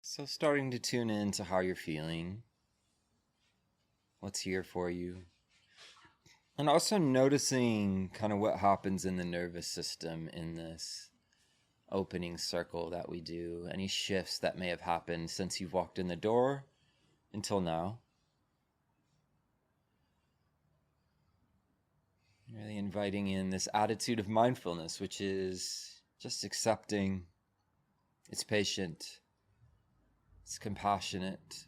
So starting to tune in to how you're feeling, what's here for you, and also noticing kind of what happens in the nervous system in this opening circle that we do, any shifts that may have happened since you've walked in the door until now. Really inviting in this attitude of mindfulness, which is just accepting, it's patient, it's compassionate,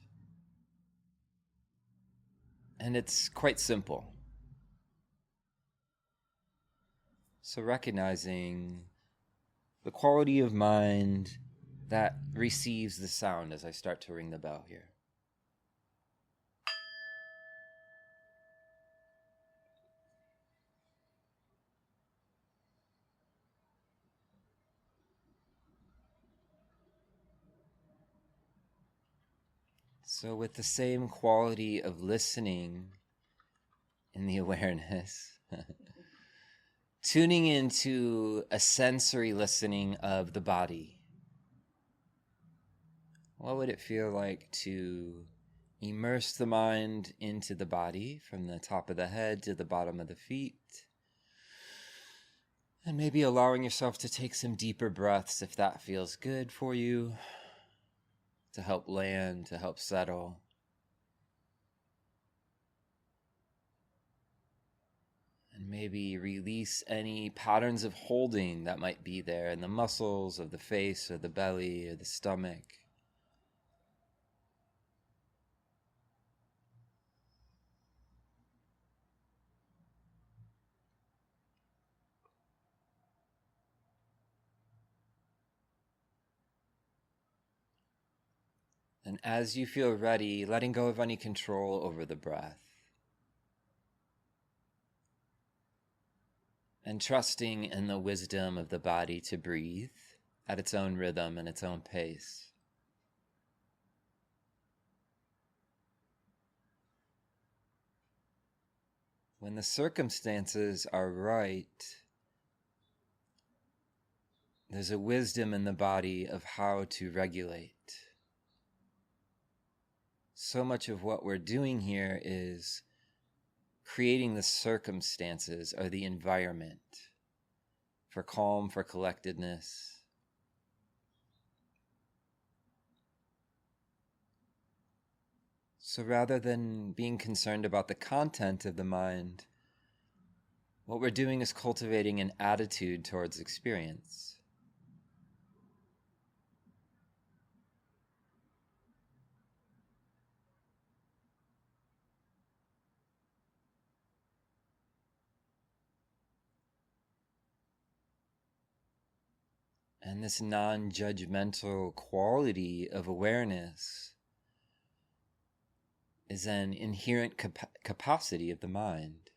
and it's quite simple. So recognizing the quality of mind that receives the sound as I start to ring the bell here. So with the same quality of listening in the awareness, tuning into a sensory listening of the body. What would it feel like to immerse the mind into the body from the top of the head to the bottom of the feet? And maybe allowing yourself to take some deeper breaths if that feels good for you, to help land, to help settle. And maybe release any patterns of holding that might be there in the muscles of the face or the belly or the stomach. And as you feel ready, letting go of any control over the breath. And trusting in the wisdom of the body to breathe at its own rhythm and its own pace. When the circumstances are right, there's a wisdom in the body of how to regulate. So much of what we're doing here is creating the circumstances or the environment for calm, for collectedness. So rather than being concerned about the content of the mind, what we're doing is cultivating an attitude towards experience. And this non-judgmental quality of awareness is an inherent capacity of the mind.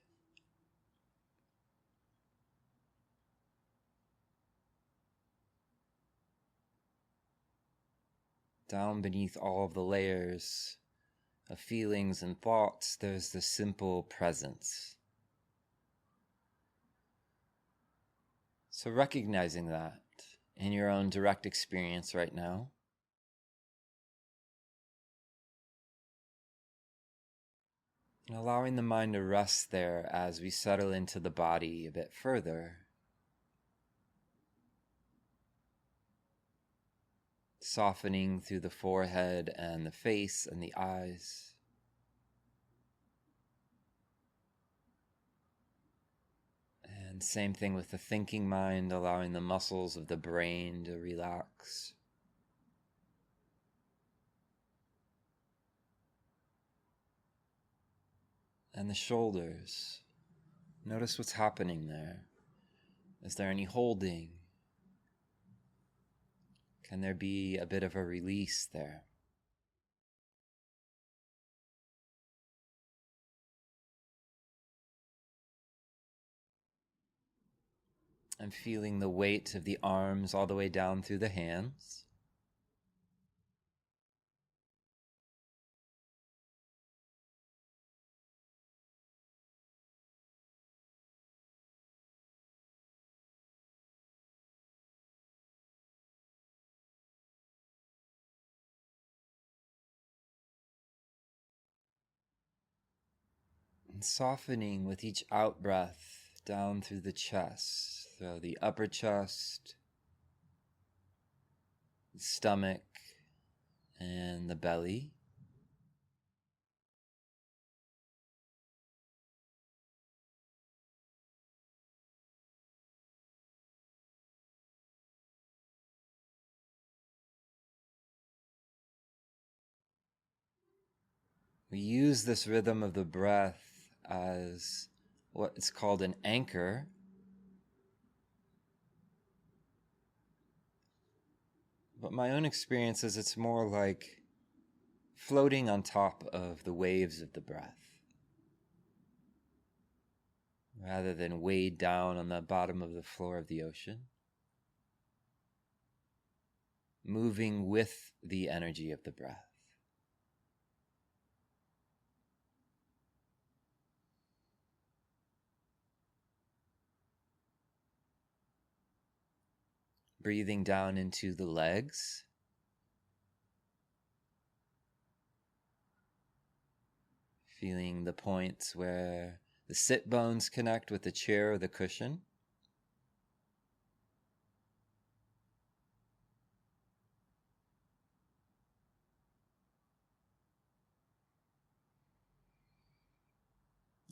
Down beneath all of the layers of feelings and thoughts, there's the simple presence. So recognizing that in your own direct experience right now. And allowing the mind to rest there as we settle into the body a bit further. Softening through the forehead and the face and the eyes. And same thing with the thinking mind, allowing the muscles of the brain to relax. And the shoulders. Notice what's happening there. Is there any holding? Can there be a bit of a release there? And feeling the weight of the arms all the way down through the hands. And softening with each out-breath down through the chest, through the upper chest, the stomach, and the belly. We use this rhythm of the breath as what is called an anchor. But my own experience is it's more like floating on top of the waves of the breath, rather than weighed down on the bottom of the floor of the ocean, moving with the energy of the breath. Breathing down into the legs. Feeling the points where the sit bones connect with the chair or the cushion.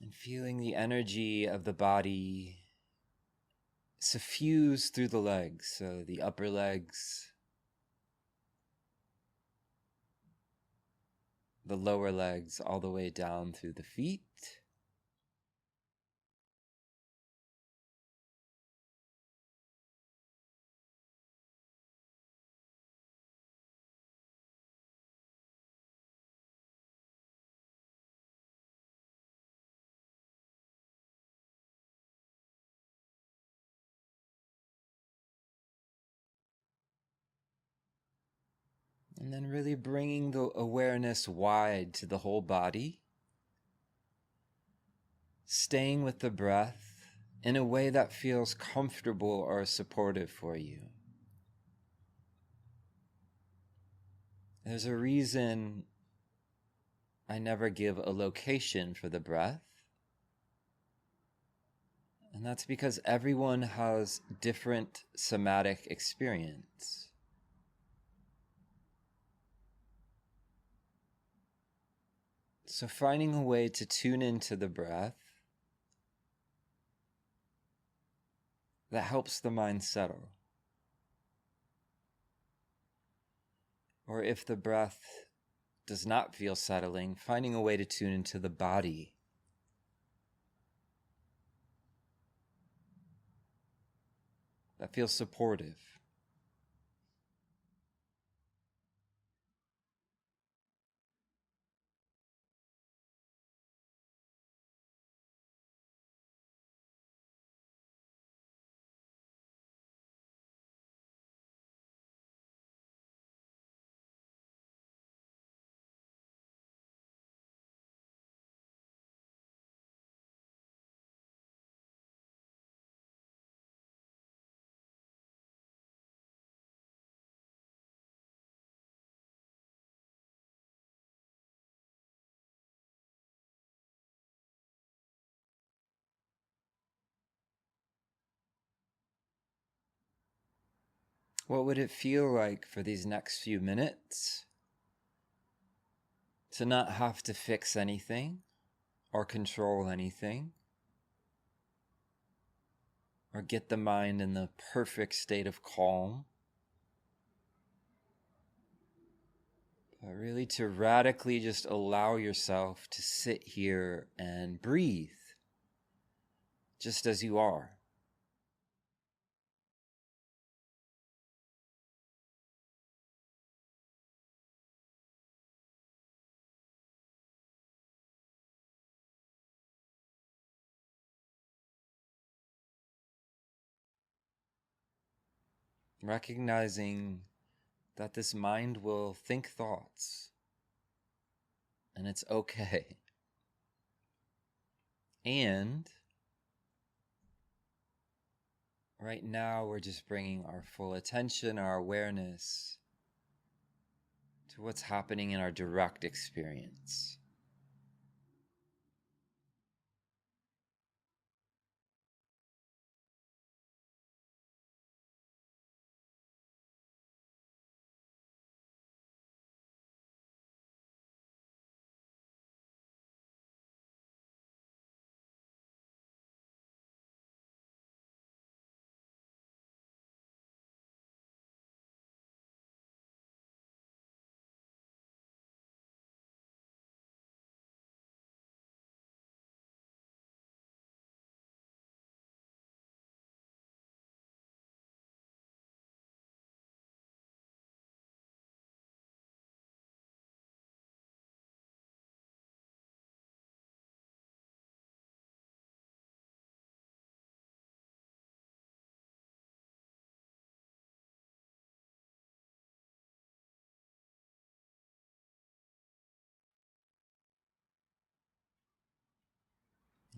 And feeling the energy of the body suffuse through the legs, so the upper legs, the lower legs, all the way down through the feet. And then really bringing the awareness wide to the whole body. Staying with the breath in a way that feels comfortable or supportive for you. There's a reason I never give a location for the breath. And that's because everyone has different somatic experience. So finding a way to tune into the breath that helps the mind settle. Or if the breath does not feel settling, finding a way to tune into the body. That feels supportive. What would it feel like for these next few minutes to not have to fix anything or control anything or get the mind in the perfect state of calm, but really to radically just allow yourself to sit here and breathe just as you are. Recognizing that this mind will think thoughts, and it's okay. And right now we're just bringing our full attention, our awareness to what's happening in our direct experience.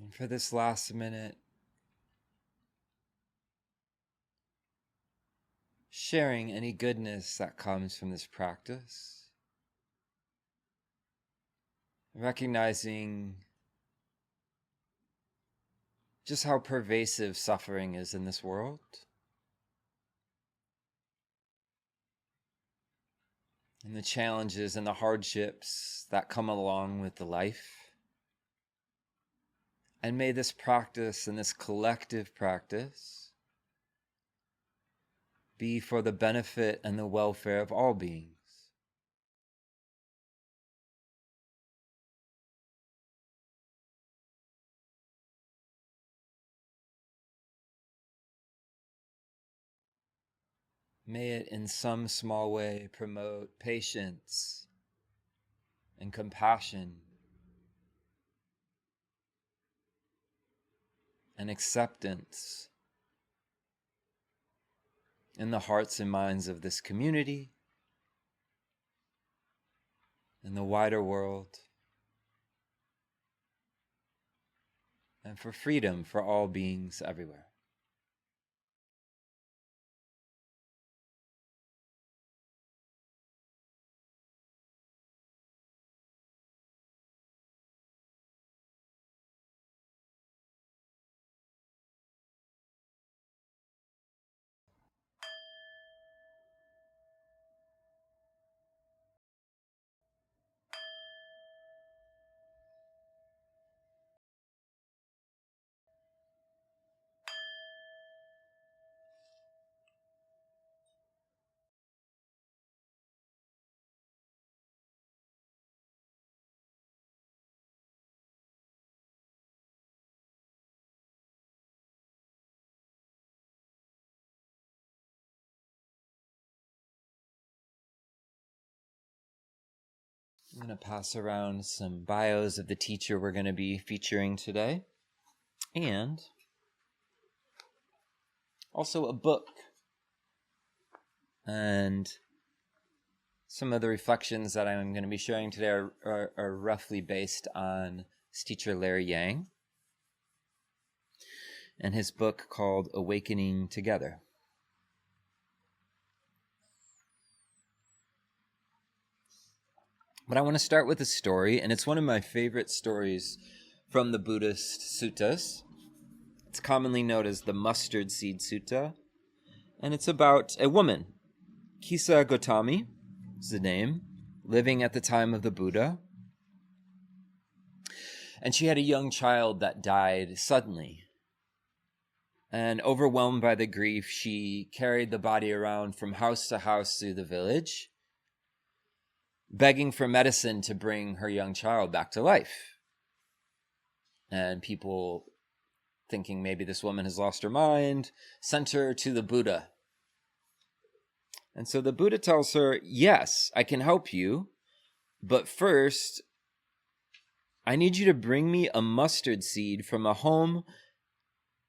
And for this last minute, sharing any goodness that comes from this practice, recognizing just how pervasive suffering is in this world, and the challenges and the hardships that come along with the life. And may this practice and this collective practice be for the benefit and the welfare of all beings. May it in some small way promote patience and compassion and acceptance in the hearts and minds of this community, in the wider world, and for freedom for all beings everywhere. I'm going to pass around some bios of the teacher we're going to be featuring today, and also a book. And some of the reflections that I'm going to be sharing today are roughly based on this teacher Larry Yang and his book called Awakening Together. But I want to start with a story, and it's one of my favorite stories from the Buddhist suttas. It's commonly known as the Mustard Seed Sutta, and it's about a woman, Kisā Gotamī is the name, living at the time of the Buddha. And she had a young child that died suddenly. And overwhelmed by the grief, she carried the body around from house to house through the village, begging for medicine to bring her young child back to life. And people, thinking maybe this woman has lost her mind, sent her to the Buddha. And so the Buddha tells her, yes, I can help you, but first, I need you to bring me a mustard seed from a home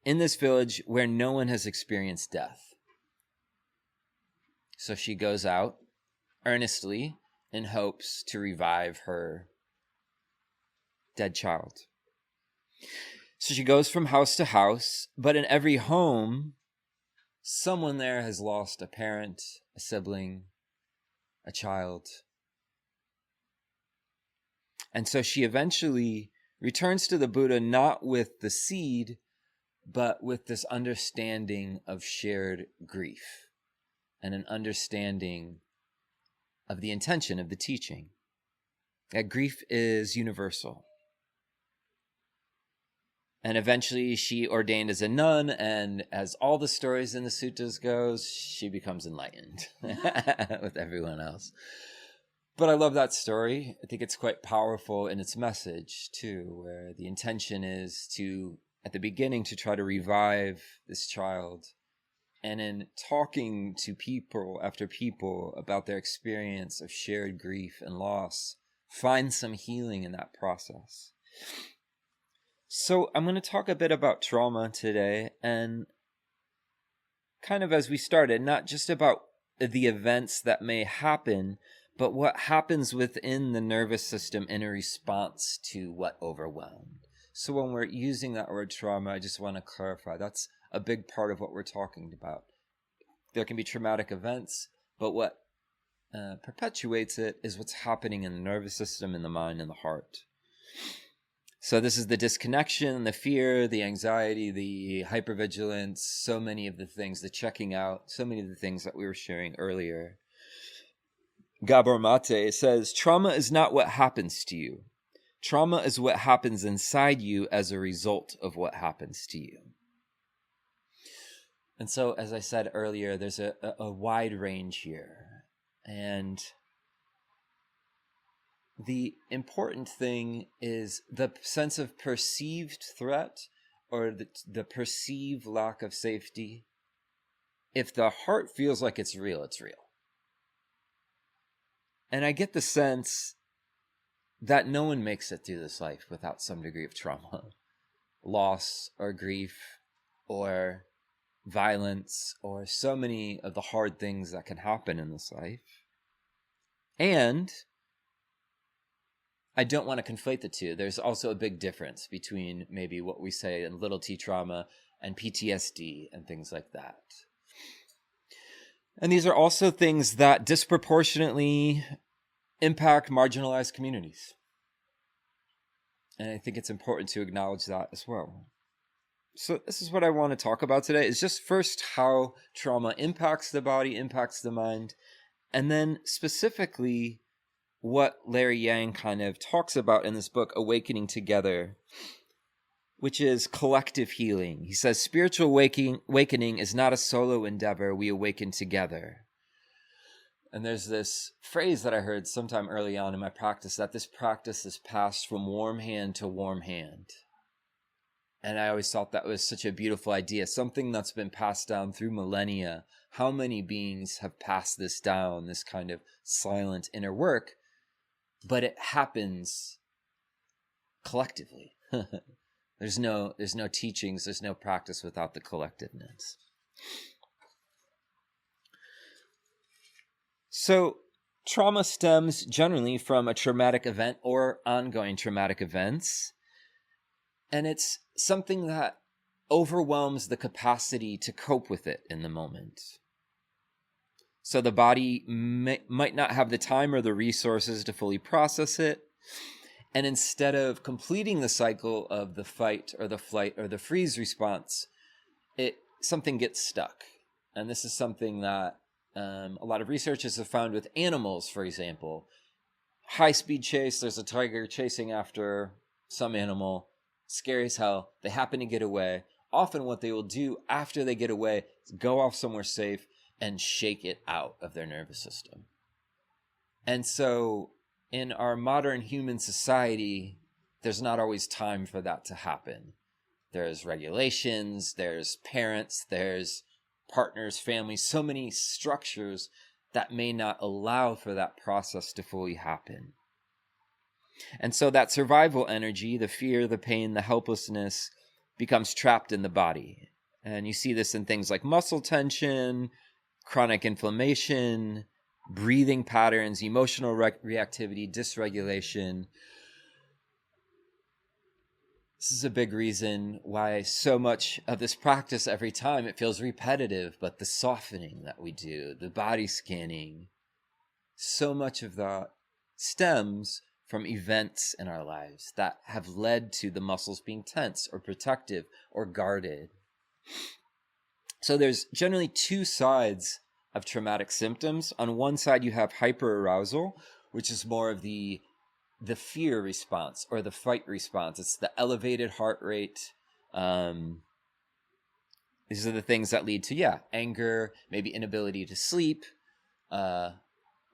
in this village where no one has experienced death. So she goes out earnestly in hopes to revive her dead child. So she goes from house to house, but in every home, someone there has lost a parent, a sibling, a child. And so she eventually returns to the Buddha not with the seed, but with this understanding of shared grief and an understanding of the intention of the teaching, that grief is universal. And eventually she ordained as a nun, and as all the stories in the suttas goes, she becomes enlightened with everyone else. But I love that story. I think it's quite powerful in its message too, where the intention is to, at the beginning, to try to revive this child. And in talking to people after people about their experience of shared grief and loss, find some healing in that process. So I'm going to talk a bit about trauma today, and kind of as we started, not just about the events that may happen, but what happens within the nervous system in a response to what overwhelmed. So when we're using that word trauma, I just want to clarify, that's a big part of what we're talking about. There can be traumatic events, but what perpetuates it is what's happening in the nervous system, in the mind, and the heart. So this is the disconnection, the fear, the anxiety, the hypervigilance, so many of the things, the checking out, so many of the things that we were sharing earlier. Gabor Maté says, trauma is not what happens to you. Trauma is what happens inside you as a result of what happens to you. And so, as I said earlier, there's a wide range here. And the important thing is the sense of perceived threat or the perceived lack of safety. If the heart feels like it's real, it's real. And I get the sense that no one makes it through this life without some degree of trauma, loss or grief or violence or so many of the hard things that can happen in this life. And I don't want to conflate the two. There's also a big difference between maybe what we say in little t trauma and PTSD and things like that. And these are also things that disproportionately impact marginalized communities. And I think it's important to acknowledge that as well. So this is what I want to talk about today, is just first how trauma impacts the body, impacts the mind, and then specifically what Larry Yang kind of talks about in this book, Awakening Together, which is collective healing. He says, spiritual awakening is not a solo endeavor. We awaken together. And there's this phrase that I heard sometime early on in my practice, that this practice is passed from warm hand to warm hand. And I always thought that was such a beautiful idea, something that's been passed down through millennia. How many beings have passed this down, this kind of silent inner work? But it happens collectively. There's no teachings, there's no practice without the collectiveness. So trauma stems generally from a traumatic event or ongoing traumatic events. And it's something that overwhelms the capacity to cope with it in the moment. So the body might not have the time or the resources to fully process it. And instead of completing the cycle of the fight or the flight or the freeze response, something gets stuck. And this is something that a lot of researchers have found with animals, for example. High-speed chase, there's a tiger chasing after some animal, scary as hell. They happen to get away. Often what they will do after they get away is go off somewhere safe and shake it out of their nervous system. And so in our modern human society, there's not always time for that to happen. There's regulations, there's parents, there's partners, families, so many structures that may not allow for that process to fully happen. And so that survival energy, the fear, the pain, the helplessness, becomes trapped in the body. And you see this in things like muscle tension, chronic inflammation, breathing patterns, emotional reactivity, dysregulation. This is a big reason why so much of this practice, every time it feels repetitive, but the softening that we do, the body scanning, so much of that stems from events in our lives that have led to the muscles being tense or protective or guarded. So there's generally two sides of traumatic symptoms. On one side, you have hyperarousal, which is more of the fear response or the fight response. It's the elevated heart rate. These are the things that lead to, anger, maybe inability to sleep,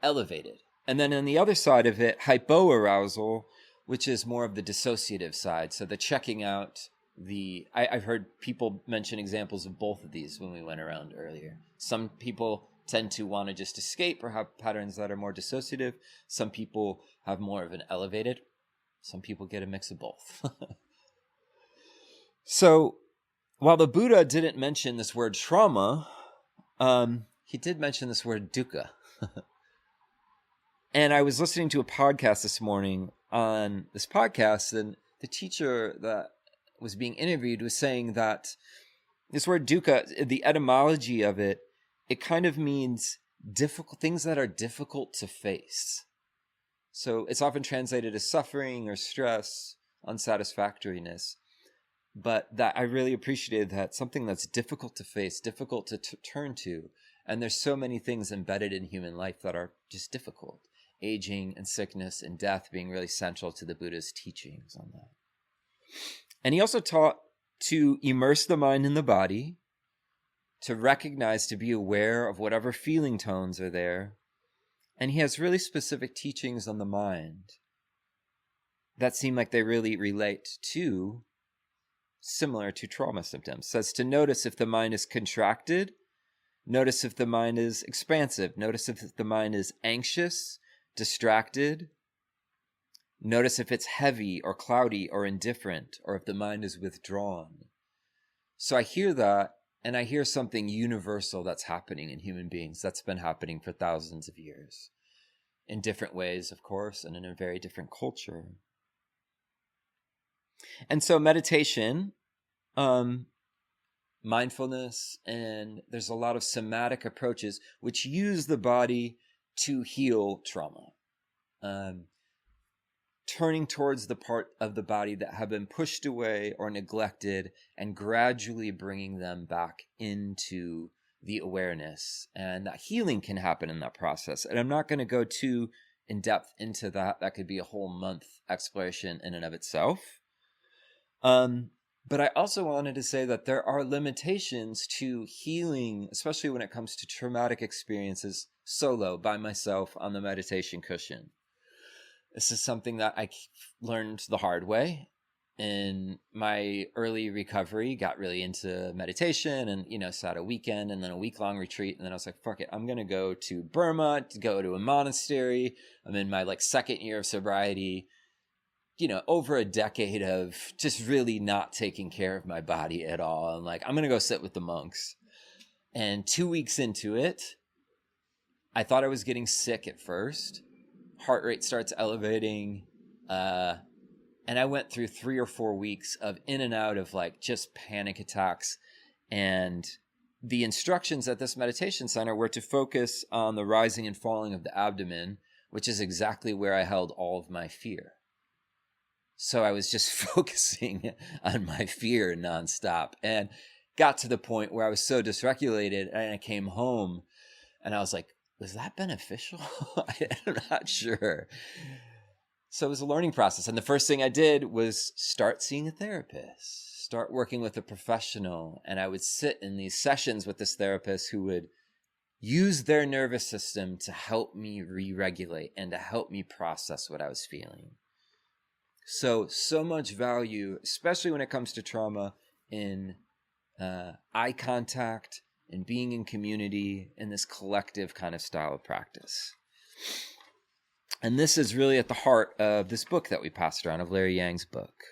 elevated. And then on the other side of it, hypoarousal, which is more of the dissociative side. So the checking out, I've heard people mention examples of both of these when we went around earlier. Some people tend to want to just escape or have patterns that are more dissociative. Some people have more of an elevated. Some people get a mix of both. So while the Buddha didn't mention this word trauma, he did mention this word dukkha. And I was listening to a podcast this morning on this podcast, and the teacher that was being interviewed was saying that this word dukkha, the etymology of it, it kind of means difficult things that are difficult to face. So it's often translated as suffering or stress, unsatisfactoriness. But that I really appreciated that something that's difficult to face, difficult to turn to. And there's so many things embedded in human life that are just difficult. Aging and sickness and death being really central to the Buddha's teachings on that. And he also taught to immerse the mind in the body, to recognize, to be aware of whatever feeling tones are there. And he has really specific teachings on the mind that seem like they really relate to, similar to trauma symptoms. Says to notice if the mind is contracted, notice if the mind is expansive, notice if the mind is anxious, distracted, notice if it's heavy or cloudy or indifferent, or if the mind is withdrawn. So I hear that, and I hear something universal that's happening in human beings that's been happening for thousands of years. In different ways, of course, and in a very different culture. And so meditation, mindfulness, and there's a lot of somatic approaches which use the body to heal trauma. Turning towards the part of the body that have been pushed away or neglected and gradually bringing them back into the awareness. And that healing can happen in that process. And I'm not going to go too in depth into that. That could be a whole month exploration in and of itself. But I also wanted to say that there are limitations to healing, especially when it comes to traumatic experiences solo by myself on the meditation cushion. This is something that I learned the hard way in my early recovery. Got really into meditation and, sat a weekend and then a week-long retreat. And then I was like, fuck it, I'm going to go to Burma, to go to a monastery. I'm in my second year of sobriety. Over a decade of just really not taking care of my body at all. I'm I'm going to go sit with the monks. And 2 weeks into it, I thought I was getting sick at first. Heart rate starts elevating. And I went through 3 or 4 weeks of in and out of just panic attacks. And the instructions at this meditation center were to focus on the rising and falling of the abdomen, which is exactly where I held all of my fear. So I was just focusing on my fear nonstop and got to the point where I was so dysregulated and I came home and I was like, was that beneficial? I'm not sure. So it was a learning process. And the first thing I did was start seeing a therapist, start working with a professional. And I would sit in these sessions with this therapist who would use their nervous system to help me re-regulate and to help me process what I was feeling. So much value, especially when it comes to trauma, in eye contact and being in community in this collective kind of style of practice. And this is really at the heart of this book that we passed around, of Larry Yang's book.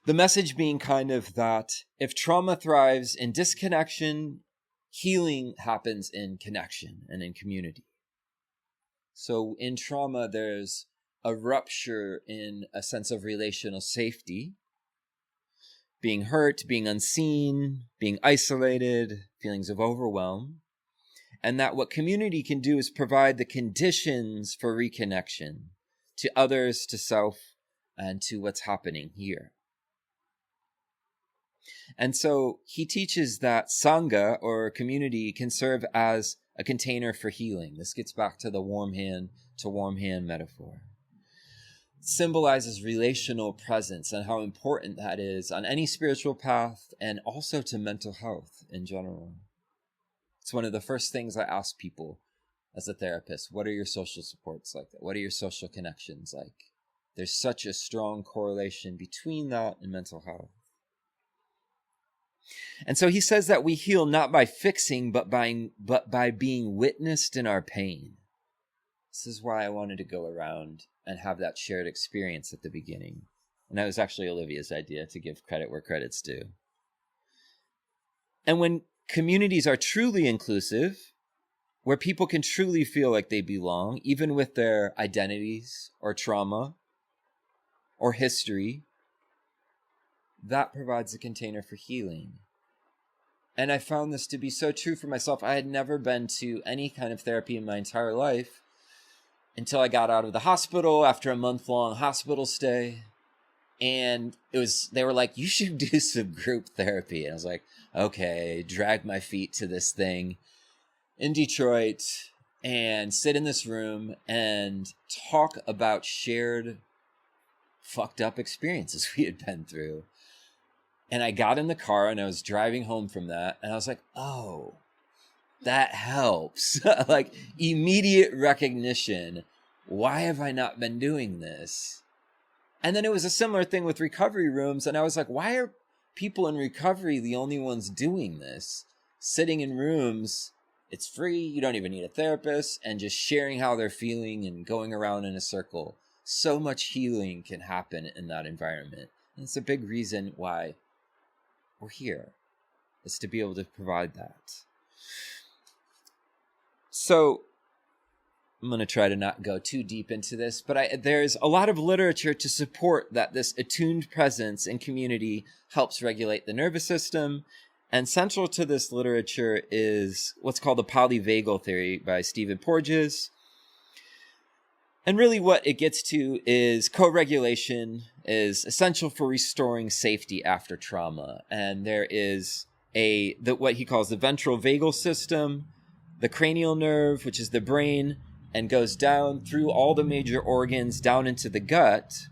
The message being kind of that if trauma thrives in disconnection, healing happens in connection and in community. So in trauma, there's a rupture in a sense of relational safety, being hurt, being unseen, being isolated, feelings of overwhelm, and that what community can do is provide the conditions for reconnection to others, to self, and to what's happening here. And so he teaches that sangha, or community, can serve as a container for healing. This gets back to the warm hand to warm hand metaphor. Symbolizes relational presence and how important that is on any spiritual path and also to mental health in general. It's one of the first things I ask people as a therapist. What are your social supports like? What are your social connections like? There's such a strong correlation between that and mental health. And so he says that we heal not by fixing, but by being witnessed in our pain. This is why I wanted to go around and have that shared experience at the beginning. And that was actually Olivia's idea, to give credit where credit's due. And when communities are truly inclusive, where people can truly feel like they belong, even with their identities or trauma or history, that provides a container for healing. And I found this to be so true for myself. I had never been to any kind of therapy in my entire life until I got out of the hospital after a month-long hospital stay. And they were like, you should do some group therapy. And I was like, okay, drag my feet to this thing in Detroit and sit in this room and talk about shared fucked up experiences we had been through. And I got in the car and I was driving home from that. And I was like, oh, that helps. Like immediate recognition. Why have I not been doing this? And then it was a similar thing with recovery rooms. And I was like, why are people in recovery the only ones doing this? Sitting in rooms, it's free. You don't even need a therapist, and just sharing how they're feeling and going around in a circle. So much healing can happen in that environment. And it's a big reason why we're here, is to be able to provide that. So I'm going to try to not go too deep into this, but there's a lot of literature to support that this attuned presence in community helps regulate the nervous system. And central to this literature is what's called the Polyvagal Theory by Stephen Porges. And really what it gets to is co-regulation is essential for restoring safety after trauma. And there is what he calls the ventral vagal system, the cranial nerve, which is the brain, and goes down through all the major organs down into the gut.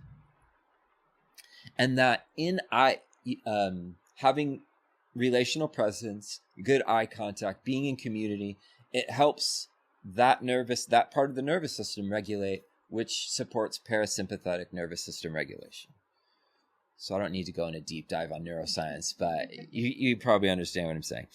And that having relational presence, good eye contact, being in community, it helps that part of the nervous system regulate, which supports parasympathetic nervous system regulation. So I don't need to go in a deep dive on neuroscience, but you probably understand what I'm saying.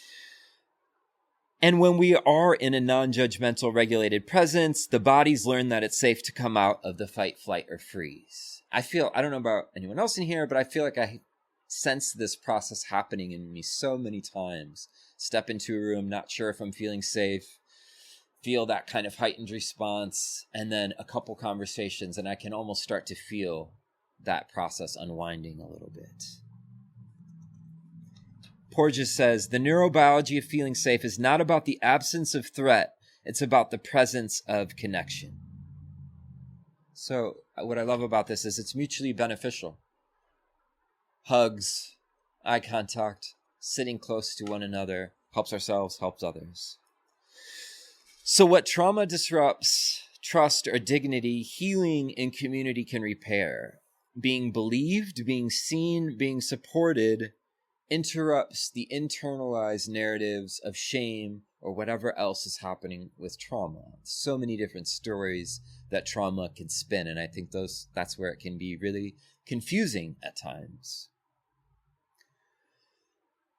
And when we are in a non-judgmental regulated presence, the bodies learn that it's safe to come out of the fight, flight, or freeze. I don't know about anyone else in here, but I feel like I sense this process happening in me so many times. Step into a room, not sure if I'm feeling safe, feel that kind of heightened response, and then a couple conversations, and I can almost start to feel that process unwinding a little bit. Porges says, the neurobiology of feeling safe is not about the absence of threat, it's about the presence of connection. So what I love about this is it's mutually beneficial. Hugs, eye contact, sitting close to one another, helps ourselves, helps others. So what trauma disrupts trust or dignity, healing in community can repair. Being believed, being seen, being supported interrupts the internalized narratives of shame or whatever else is happening with trauma. So many different stories that trauma can spin, and I think that's where it can be really confusing at times.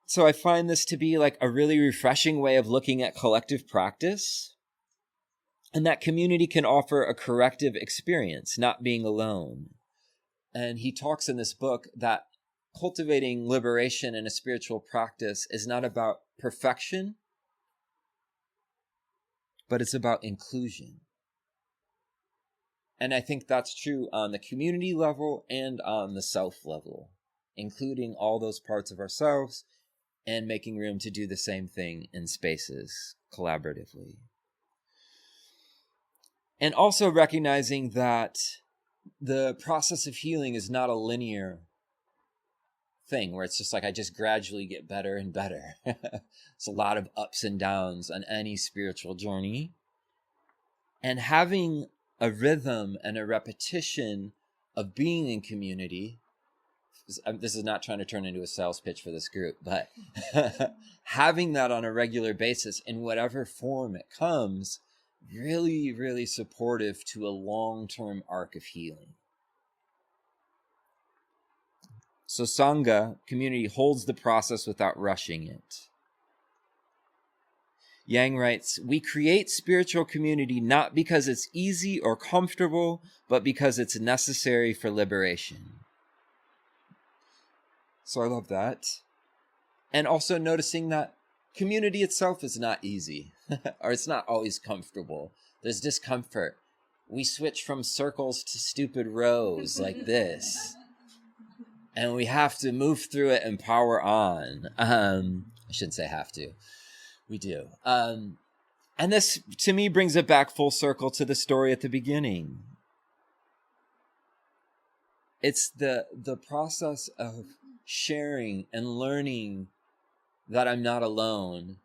So I find this to be like a really refreshing way of looking at collective practice, and that community can offer a corrective experience, not being alone. And he talks in this book that cultivating liberation in a spiritual practice is not about perfection, but it's about inclusion. And I think that's true on the community level and on the self level, including all those parts of ourselves and making room to do the same thing in spaces collaboratively. And also recognizing that the process of healing is not a linear thing where it's just like I just gradually get better and better. It's a lot of ups and downs on any spiritual journey. And having a rhythm and a repetition of being in community, this is not trying to turn into a sales pitch for this group, but having that on a regular basis in whatever form it comes, really, really supportive to a long-term arc of healing. So sangha, community, holds the process without rushing it. Yang writes, we create spiritual community not because it's easy or comfortable, but because it's necessary for liberation. So I love that. And also noticing that community itself is not easy, or it's not always comfortable. There's discomfort. We switch from circles to stupid rows like this. And we have to move through it and power on. I shouldn't say have to. We do. And this, to me, brings it back full circle to the story at the beginning. It's the process of sharing and learning that I'm not alone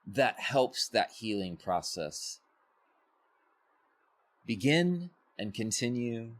that helps that healing process begin and continue